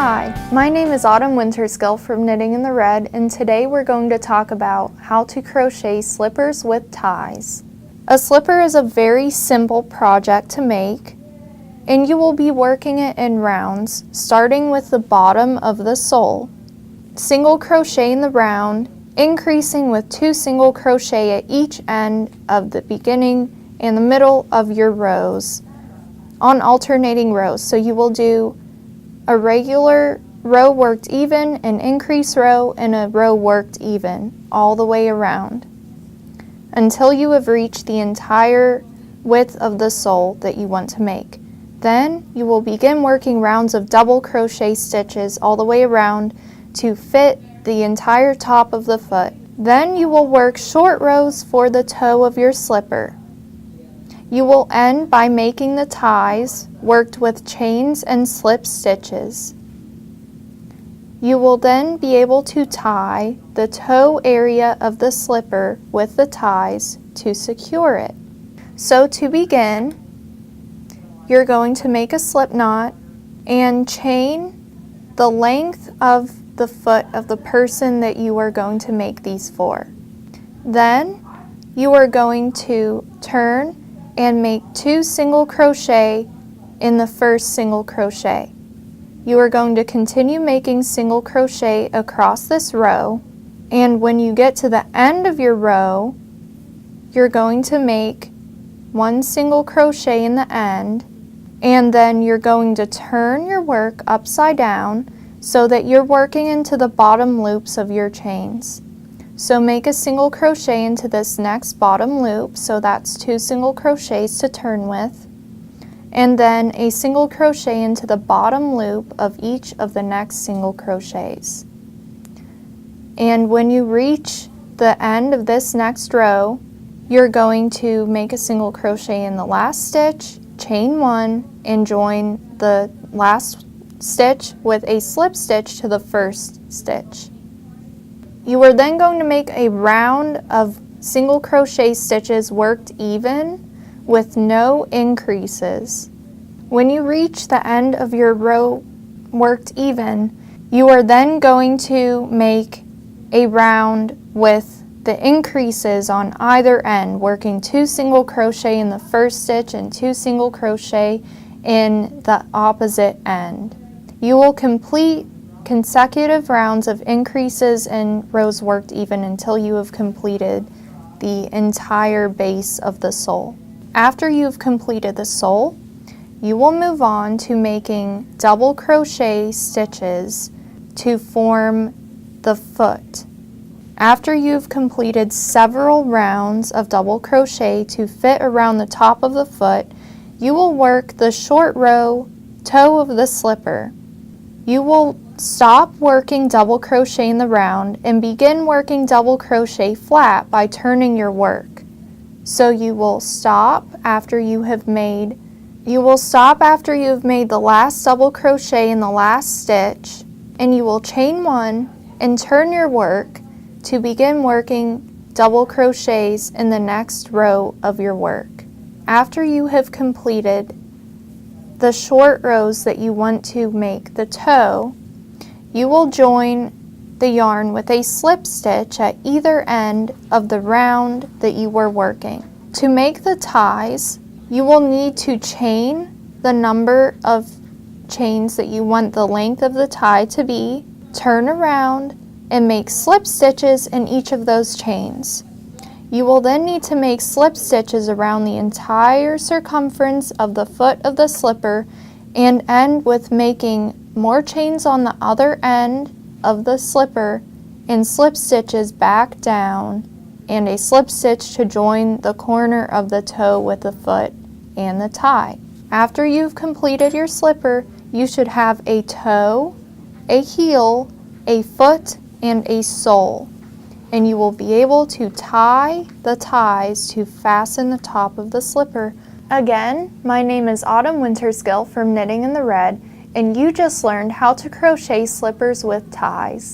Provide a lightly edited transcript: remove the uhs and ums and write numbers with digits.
Hi, my name is Wintersgill from Knitting in the Red, and today we're going to talk about how to crochet slippers with ties. A slipper is a very simple project to make, and you will be working it in rounds, starting with the bottom of the sole. Single crochet in the round, increasing with 2 single crochet at each end of the beginning and the middle of your rows on alternating rows. So you will do a regular row worked even, an increase row, and a row worked even all the way around until you have reached the entire width of the sole that you want to make. Then you will begin working rounds of double crochet stitches all the way around to fit the entire top of the foot. Then you will work short rows for the toe of your slipper. You will end by making the ties worked with chains and slip stitches. You will then be able to tie the toe area of the slipper with the ties to secure it. So to begin, you're going to make a slip knot and chain the length of the foot of the person that you are going to make these for. Then you are going to turn and make 2 single crochet in the first single crochet. You are going to continue making single crochet across this row, and when you get to the end of your row, you're going to make 1 single crochet in the end, and then you're going to turn your work upside down so that you're working into the bottom loops of your chains. So make a single crochet into this next bottom loop, so that's 2 single crochets to turn with, and then a single crochet into the bottom loop of each of the next single crochets. And when you reach the end of this next row, you're going to make a single crochet in the last stitch, chain 1, and join the last stitch with a slip stitch to the first stitch. You are then going to make a round of single crochet stitches worked even with no increases. When you reach the end of your row worked even, you are then going to make a round with the increases on either end, working 2 single crochet in the first stitch and 2 single crochet in the opposite end. You will complete consecutive rounds of increases and rows worked even until you have completed the entire base of the sole. After you've completed the sole, you will move on to making double crochet stitches to form the foot. After you've completed several rounds of double crochet to fit around the top of the foot, you will work the short row toe of the slipper. You will stop working double crochet in the round and begin working double crochet flat by turning your work. So you will stop after you have made the last double crochet in the last stitch, and you will chain 1 and turn your work to begin working double crochets in the next row of your work. After you have completed the short rows that you want to make the toe, you will join the yarn with a slip stitch at either end of the round that you were working. To make the ties, you will need to chain the number of chains that you want the length of the tie to be, turn around, and make slip stitches in each of those chains. You will then need to make slip stitches around the entire circumference of the foot of the slipper and end with making more chains on the other end of the slipper and slip stitches back down and a slip stitch to join the corner of the toe with the foot and the tie. After you've completed your slipper, you should have a toe, a heel, a foot, and a sole, and you will be able to tie the ties to fasten the top of the slipper. Again, my name is Wintersgill from Knitting in the Red, and you just learned how to crochet slippers with ties.